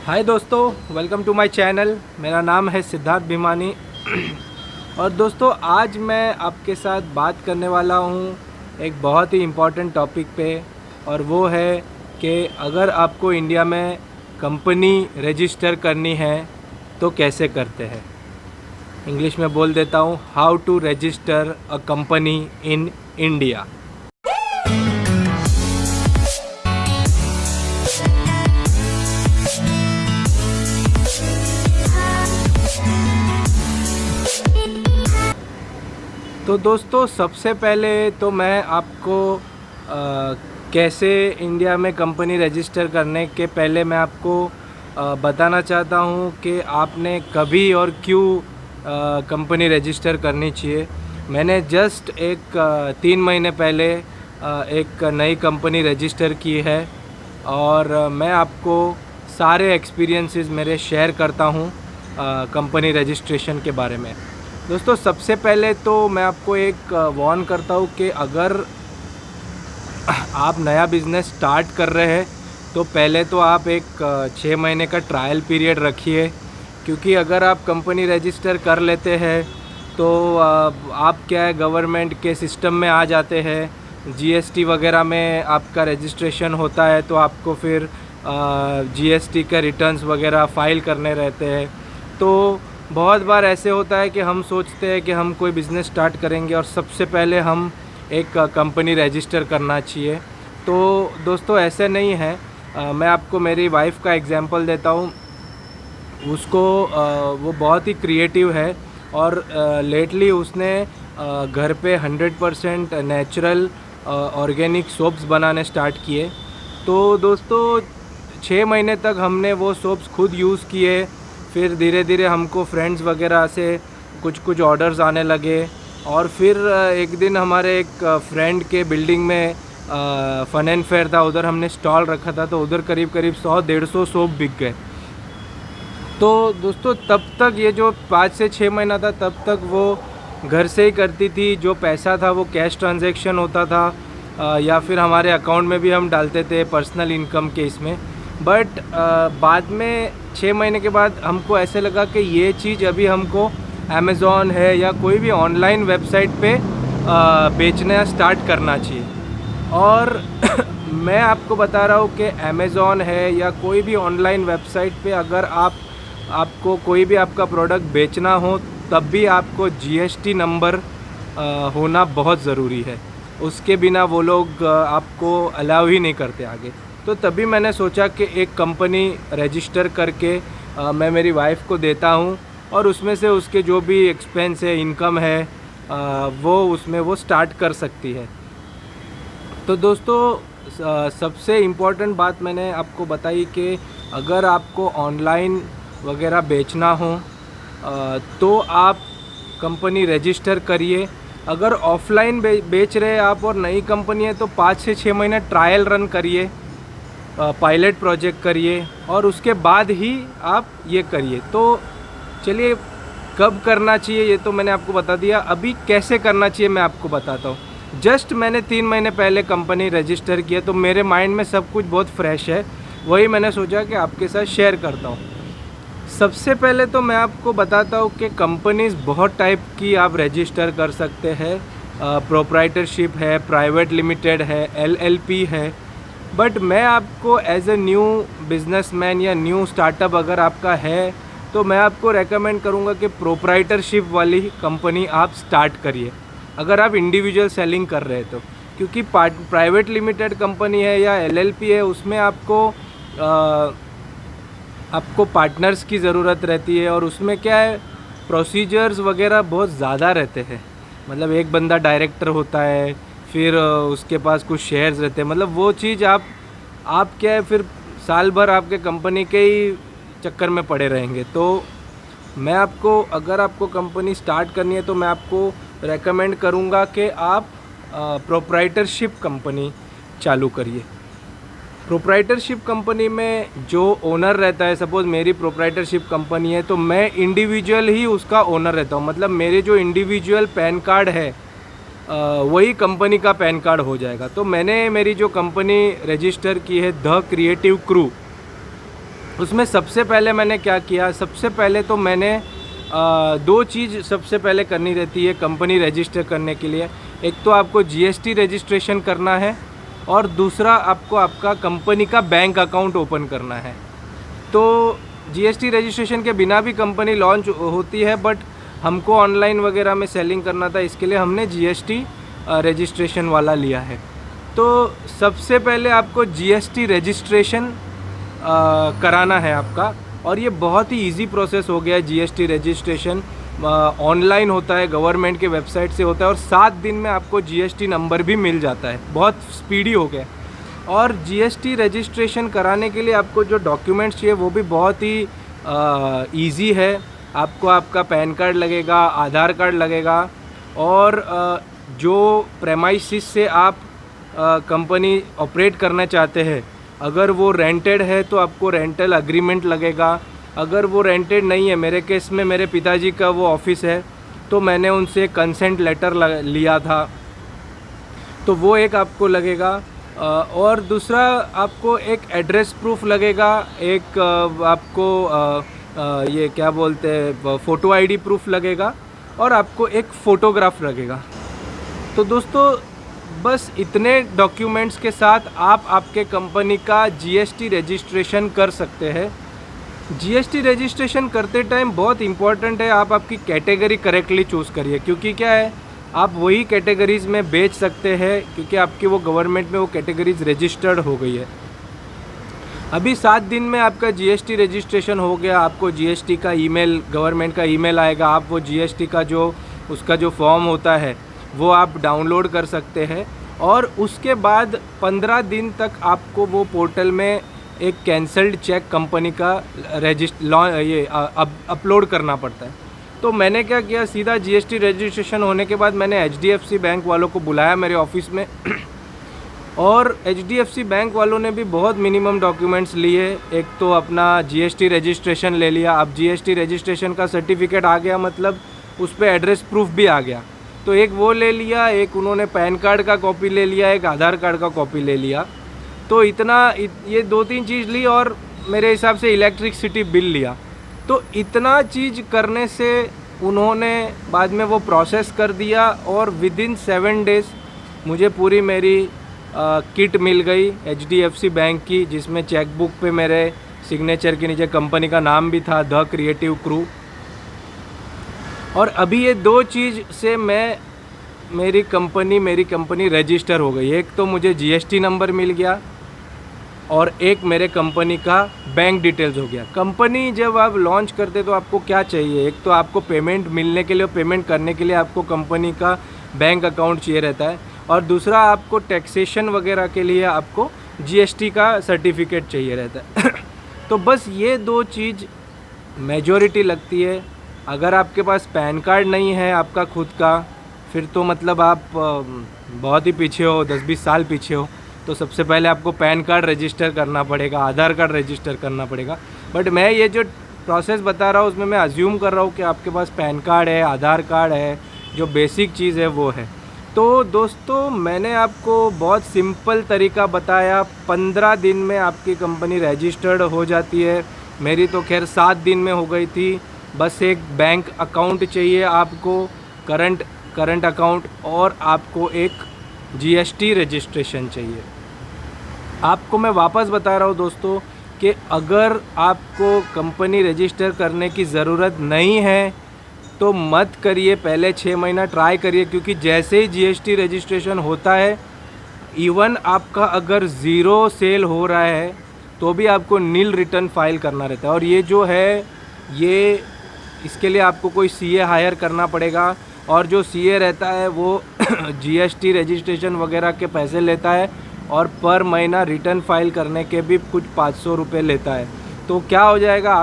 हाय दोस्तों, welcome to my channel. मेरा नाम है सिद्धार्थ भीमानी। और दोस्तों, आज मैं आपके साथ बात करने वाला हूँ एक बहुत ही इम्पॉर्टेंट टॉपिक पे। और वो है कि अगर आपको इंडिया में कंपनी रजिस्टर करनी है तो कैसे करते हैं। इंग्लिश में बोल देता हूँ, how to register a company in India. तो दोस्तों, सबसे पहले तो मैं आपको कैसे इंडिया में कंपनी रजिस्टर करने के पहले मैं आपको बताना चाहता हूँ कि आपने कभी और क्यों कंपनी रजिस्टर करनी चाहिए। मैंने जस्ट एक 3 महीने पहले एक नई कंपनी रजिस्टर की है और मैं आपको सारे एक्सपीरियंसेस मेरे शेयर करता हूँ कंपनी रजिस्ट्रेशन के बारे में। दोस्तों, सबसे पहले तो मैं आपको एक वार्न करता हूँ कि अगर आप नया बिज़नेस स्टार्ट कर रहे हैं तो पहले तो आप एक 6 महीने का ट्रायल पीरियड रखिए। क्योंकि अगर आप कंपनी रजिस्टर कर लेते हैं तो आप क्या है, गवर्नमेंट के सिस्टम में आ जाते हैं। जीएसटी वगैरह में आपका रजिस्ट्रेशन होता है तो आपको फिर जीएसटी के रिटर्न्स वगैरह फ़ाइल करने रहते हैं। तो बहुत बार ऐसे होता है कि हम सोचते हैं कि हम कोई बिज़नेस स्टार्ट करेंगे और सबसे पहले हम एक कंपनी रजिस्टर करना चाहिए। तो दोस्तों, ऐसे नहीं है। मैं आपको मेरी वाइफ़ का एग्जांपल देता हूँ। उसको वो बहुत ही क्रिएटिव है और लेटली उसने घर पे 100% नेचुरल ऑर्गेनिक सोप्स बनाने स्टार्ट किए। तो दोस्तों, 6 महीने तक हमने वो सोप्स खुद यूज़ किए। फिर धीरे धीरे हमको फ्रेंड्स वगैरह से कुछ कुछ ऑर्डर्स आने लगे। और फिर एक दिन हमारे एक फ्रेंड के बिल्डिंग में फ़न एंड फेयर था, उधर हमने स्टॉल रखा था। तो उधर करीब करीब 100-150 सोप बिक गए। तो दोस्तों, तब तक ये जो 5 से 6 महीना था तब तक वो घर से ही करती थी। जो पैसा था वो कैश ट्रांजैक्शन होता था या फिर हमारे अकाउंट में भी हम डालते थे पर्सनल इनकम के इसमें। बट बाद में 6 महीने के बाद हमको ऐसे लगा कि ये चीज़ अभी हमको अमेज़ॉन है या कोई भी ऑनलाइन वेबसाइट पे बेचना स्टार्ट करना चाहिए। और मैं आपको बता रहा हूँ कि अमेज़ॉन है या कोई भी ऑनलाइन वेबसाइट पे अगर आपको कोई भी आपका प्रोडक्ट बेचना हो तब भी आपको जीएसटी नंबर होना बहुत ज़रूरी है। उसके बिना वो लोग आपको अलाउ ही नहीं करते आगे। तो तभी मैंने सोचा कि एक कंपनी रजिस्टर करके मैं मेरी वाइफ़ को देता हूँ और उसमें से उसके जो भी एक्सपेंस है, इनकम है, वो उसमें वो स्टार्ट कर सकती है। तो दोस्तों, सबसे इम्पॉर्टेंट बात मैंने आपको बताई कि अगर आपको ऑनलाइन वगैरह बेचना हो तो आप कंपनी रजिस्टर करिए। अगर ऑफ़लाइन बेच रहे हैं आप और नई कंपनी है तो 5 से 6 महीने ट्रायल रन करिए, पायलट प्रोजेक्ट करिए और उसके बाद ही आप ये करिए। तो चलिए, कब करना चाहिए ये तो मैंने आपको बता दिया। अभी कैसे करना चाहिए मैं आपको बताता हूँ। जस्ट मैंने 3 महीने पहले कंपनी रजिस्टर किया तो मेरे माइंड में सब कुछ बहुत फ्रेश है। वही मैंने सोचा कि आपके साथ शेयर करता हूँ। सबसे पहले तो मैं आपको बताता हूँ कि कंपनीज़ बहुत टाइप की आप रजिस्टर कर सकते हैं। प्रोप्राइटरशिप है, प्राइवेट लिमिटेड है, एलएलपी है। बट मैं आपको एज ए न्यू बिजनेसमैन या न्यू स्टार्टअप अगर आपका है तो मैं आपको रेकमेंड करूँगा कि प्रोप्राइटरशिप वाली कंपनी आप स्टार्ट करिए अगर आप इंडिविजुअल सेलिंग कर रहे हैं तो। क्योंकि प्राइवेट लिमिटेड कंपनी है या एलएलपी है, उसमें आपको पार्टनर्स की ज़रूरत रहती है और उसमें क्या है, प्रोसीजर्स वगैरह बहुत ज़्यादा रहते हैं। मतलब एक बंदा डायरेक्टर होता है, फिर उसके पास कुछ शेयर्स रहते हैं। मतलब वो चीज़ आप क्या है, फिर साल भर आपके कंपनी के ही चक्कर में पड़े रहेंगे। तो मैं आपको, अगर आपको कंपनी स्टार्ट करनी है तो मैं आपको रेकमेंड करूँगा कि आप प्रोप्राइटरशिप कंपनी चालू करिए। प्रोप्राइटरशिप कंपनी में जो ओनर रहता है, सपोज़ मेरी प्रोप्राइटरशिप कंपनी है तो मैं इंडिविजुअल ही उसका ओनर रहता हूँ। मतलब मेरे जो इंडिविजुअल पैन कार्ड है वही कंपनी का पैन कार्ड हो जाएगा। तो मैंने मेरी जो कंपनी रजिस्टर की है द क्रिएटिव क्रू, उसमें सबसे पहले मैंने क्या किया, सबसे पहले तो मैंने दो चीज़ सबसे पहले करनी रहती है कंपनी रजिस्टर करने के लिए। एक तो आपको जीएसटी रजिस्ट्रेशन करना है और दूसरा आपको आपका कंपनी का बैंक अकाउंट ओपन करना है। तो जीएसटी रजिस्ट्रेशन के बिना भी कंपनी लॉन्च होती है, बट हमको ऑनलाइन वगैरह में सेलिंग करना था, इसके लिए हमने जीएसटी रजिस्ट्रेशन वाला लिया है। तो सबसे पहले आपको जीएसटी रजिस्ट्रेशन कराना है आपका, और ये बहुत ही इजी प्रोसेस हो गया है। जीएसटी रजिस्ट्रेशन ऑनलाइन होता है, गवर्नमेंट के वेबसाइट से होता है, और 7 दिन में आपको जीएसटी नंबर भी मिल जाता है। बहुत स्पीडी हो गया। और जीएसटी रजिस्ट्रेशन कराने के लिए आपको जो डॉक्यूमेंट्स चाहिए वो भी बहुत ही इजी है। आपको आपका पैन कार्ड लगेगा, आधार कार्ड लगेगा, और जो प्रेमाइसिस से आप कंपनी ऑपरेट करना चाहते हैं, अगर वो रेंटेड है तो आपको रेंटल एग्रीमेंट लगेगा। अगर वो रेंटेड नहीं है, मेरे केस में मेरे पिताजी का वो ऑफिस है, तो मैंने उनसे कंसेंट लेटर लिया था, तो वो एक आपको लगेगा। और दूसरा आपको एक एड्रेस प्रूफ लगेगा, एक आपको ये क्या बोलते हैं, फ़ोटो आईडी प्रूफ लगेगा, और आपको एक फ़ोटोग्राफ लगेगा। तो दोस्तों बस इतने डॉक्यूमेंट्स के साथ आप आपके कंपनी का जीएसटी रजिस्ट्रेशन कर सकते हैं। जीएसटी रजिस्ट्रेशन करते टाइम बहुत इम्पॉर्टेंट है आप आपकी कैटेगरी करेक्टली चूज़ करिए, क्योंकि क्या है, आप वही कैटेगरीज़ में बेच सकते हैं, क्योंकि आपकी वो गवर्नमेंट में वो कैटेगरीज रजिस्टर्ड हो गई है। अभी 7 दिन में आपका जीएसटी रजिस्ट्रेशन हो गया, आपको जीएसटी का ईमेल, गवर्नमेंट का ईमेल आएगा। आप वो जीएसटी का उसका जो फॉर्म होता है वो आप डाउनलोड कर सकते हैं, और उसके बाद 15 दिन तक आपको वो पोर्टल में एक कैंसल्ड चेक कंपनी का अपलोड करना पड़ता है। तो मैंने क्या किया, सीधा जीएसटी रजिस्ट्रेशन होने के बाद मैंने एचडीएफसी बैंक वालों को बुलाया मेरे ऑफिस में और एचडीएफसी बैंक वालों ने भी बहुत मिनिमम डॉक्यूमेंट्स लिए। एक तो अपना जीएसटी रजिस्ट्रेशन ले लिया। अब जीएसटी रजिस्ट्रेशन का सर्टिफिकेट आ गया, मतलब उस पर एड्रेस प्रूफ भी आ गया, तो एक वो ले लिया, एक उन्होंने पैन कार्ड का कॉपी ले लिया, एक आधार कार्ड का कॉपी ले लिया। तो ये 2-3 चीज़ ली, और मेरे हिसाब से इलेक्ट्रिसिटी बिल लिया। तो इतना चीज़ करने से उन्होंने बाद में वो प्रोसेस कर दिया, और विदिन 7 डेज़ मुझे पूरी मेरी किट मिल गई एचडीएफसी बैंक की, जिसमें चेकबुक पे मेरे सिग्नेचर के नीचे कंपनी का नाम भी था, द क्रिएटिव क्रू। और अभी ये 2 चीज़ से मेरी कंपनी रजिस्टर हो गई। एक तो मुझे जीएसटी नंबर मिल गया, और एक मेरे कंपनी का बैंक डिटेल्स हो गया। कंपनी जब आप लॉन्च करते तो आपको क्या चाहिए, एक तो आपको पेमेंट मिलने के लिए, पेमेंट करने के लिए आपको कंपनी का बैंक अकाउंट चाहिए रहता है, और दूसरा आपको टैक्सेशन वगैरह के लिए आपको जीएसटी का सर्टिफिकेट चाहिए रहता है तो बस ये 2 चीज़ मेजॉरिटी लगती है। अगर आपके पास पैन कार्ड नहीं है आपका खुद का, फिर तो मतलब आप बहुत ही पीछे हो, 10-20 साल पीछे हो। तो सबसे पहले आपको पैन कार्ड रजिस्टर करना पड़ेगा, आधार कार्ड रजिस्टर करना पड़ेगा। बट मैं ये जो प्रोसेस बता रहा हूँ उसमें मैं अज्यूम कर रहा हूँ कि आपके पास पैन कार्ड है, आधार कार्ड है, जो बेसिक चीज़ है वो है। तो दोस्तों मैंने आपको बहुत सिंपल तरीका बताया, 15 दिन में आपकी कंपनी रजिस्टर्ड हो जाती है। मेरी तो खैर 7 दिन में हो गई थी। बस एक बैंक अकाउंट चाहिए आपको, करंट अकाउंट, और आपको एक जीएसटी रजिस्ट्रेशन चाहिए। आपको मैं वापस बता रहा हूँ दोस्तों कि अगर आपको कंपनी रजिस्टर करने की ज़रूरत नहीं है तो मत करिए, पहले 6 महीना ट्राई करिए, क्योंकि जैसे ही जीएसटी रजिस्ट्रेशन होता है, इवन आपका अगर 0 सेल हो रहा है तो भी आपको नील रिटर्न फाइल करना रहता है। और ये जो है ये इसके लिए आपको कोई सीए हायर करना पड़ेगा, और जो सीए रहता है वो जीएसटी रजिस्ट्रेशन वगैरह के पैसे लेता है, और पर महीना रिटर्न फाइल करने के भी कुछ 500 रुपये लेता है। तो क्या हो जाएगा,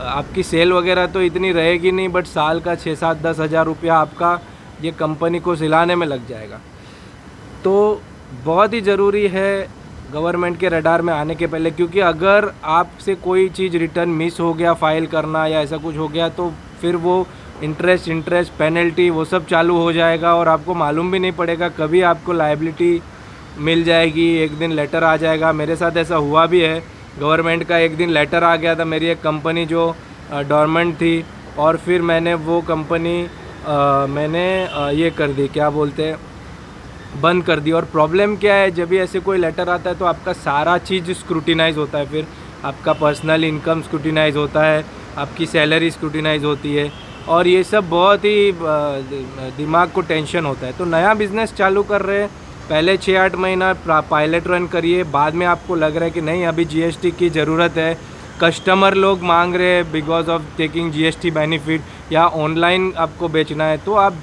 आपकी सेल वगैरह तो इतनी रहेगी नहीं, बट साल का 6-7-10 हज़ार रुपया आपका ये कंपनी को सिलाने में लग जाएगा। तो बहुत ही ज़रूरी है गवर्नमेंट के रडार में आने के पहले, क्योंकि अगर आपसे कोई चीज़ रिटर्न मिस हो गया, फाइल करना या ऐसा कुछ हो गया, तो फिर वो इंटरेस्ट पेनल्टी वो सब चालू हो जाएगा, और आपको मालूम भी नहीं पड़ेगा कभी आपको लायबिलिटी मिल जाएगी। एक दिन लेटर आ जाएगा, मेरे साथ ऐसा हुआ भी है गवर्नमेंट का एक दिन लेटर आ गया था, मेरी एक कंपनी जो डॉर्मेंट थी, और फिर मैंने वो कंपनी मैंने ये कर दी, क्या बोलते हैं, बंद कर दी। और प्रॉब्लम क्या है, जब भी ऐसे कोई लेटर आता है तो आपका सारा चीज़ स्क्रूटिनाइज होता है, फिर आपका पर्सनल इनकम स्क्रूटिनाइज होता है, आपकी सैलरी स्क्रूटिनाइज होती है, और ये सब बहुत ही दिमाग को टेंशन होता है। तो नया बिज़नेस चालू कर रहे हैं, पहले 6-8 महीना पायलट रन करिए, बाद में आपको लग रहा है कि नहीं अभी जीएसटी की ज़रूरत है, कस्टमर लोग मांग रहे हैं because of taking GST benefit, या ऑनलाइन आपको बेचना है, तो आप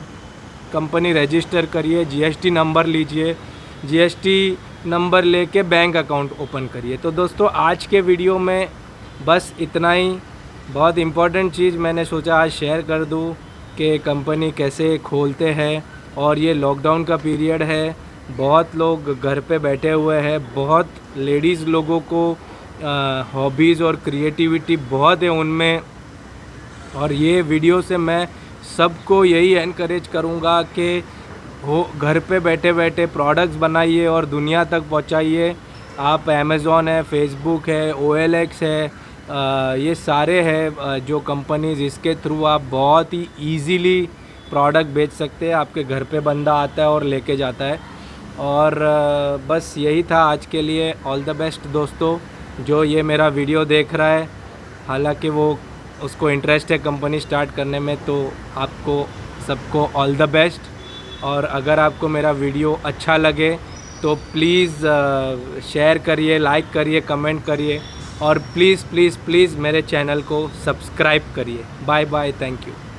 कंपनी रजिस्टर करिए, जीएसटी नंबर लीजिए, जीएसटी नंबर लेके बैंक अकाउंट ओपन करिए। तो दोस्तों आज के वीडियो में बस इतना ही। बहुत इम्पॉर्टेंट चीज़ मैंने सोचा आज शेयर कर दूं कि कंपनी कैसे खोलते हैं, और ये लॉकडाउन का पीरियड है, बहुत लोग घर पे बैठे हुए हैं, बहुत लेडीज़ लोगों को हॉबीज़ और क्रिएटिविटी बहुत है उनमें, और ये वीडियो से मैं सबको यही एनकरेज करूँगा कि हो घर पे बैठे बैठे प्रोडक्ट्स बनाइए और दुनिया तक पहुँचाइए। आप अमेज़ॉन है, फेसबुक है, OLX है, ये सारे हैं जो कंपनीज़, इसके थ्रू आप बहुत ही ईज़िली प्रोडक्ट बेच सकते हैं। आपके घर पे बंदा आता है और लेके जाता है। और बस यही था आज के लिए। ऑल द बेस्ट दोस्तों, जो ये मेरा वीडियो देख रहा है, हालांकि वो उसको इंटरेस्ट है कंपनी स्टार्ट करने में, तो आपको सबको ऑल द बेस्ट। और अगर आपको मेरा वीडियो अच्छा लगे तो प्लीज़ शेयर करिए, लाइक करिए, कमेंट करिए, और प्लीज़ प्लीज़ प्लीज़ मेरे चैनल को सब्सक्राइब करिए। Bye bye, thank you.